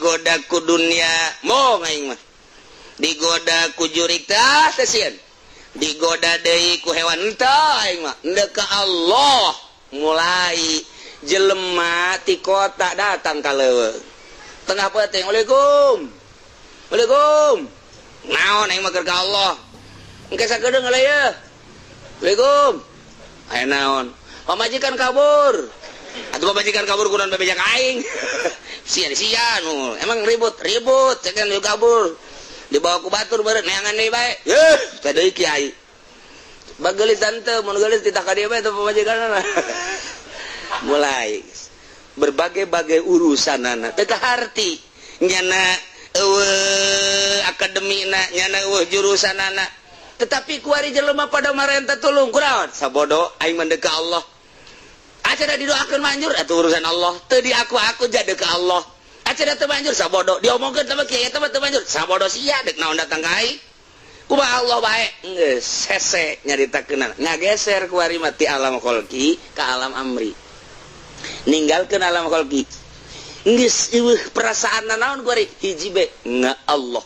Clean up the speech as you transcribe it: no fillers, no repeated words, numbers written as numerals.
digodaku dunia mau mah digodaku jurita digoda deui ku hewan mah ka Allah mulai jelema ti kota datang ka leuweung tengah penting Waalaikum naon aing mah keur ka Allah engke sakedeung heula ye Waalaikum aya naon pamajikan kabur atuh pamajikan kabur kunaon babejak aing sian emang ribut cekan yuk kabur dibawa ku batur beureun neangan deui bae teh deui kiai bagelis tante mun gelis titah ka dieu bae teh pamajikanna mulai berbagai-bagai urusanana teh harti nyana akademina nyana jurusanana tetapi kuari jelema pada marenta tulung kunaon sabodo aing mendek ka Allah acara didoakeun manjur atuh urusan Allah teu di aku jadi ka Allah acara teu manjur sabodo diomongkeun sama kiai teh teu manjur sabodo sia dek naon datang ka aing kumaha Allah bae geus hese nyaritakeunana ngageser kuari mati alam kholqi ka alam amri ninggalkeun alam kholqi geus eueuh perasaanna naon kuari hiji be nga Allah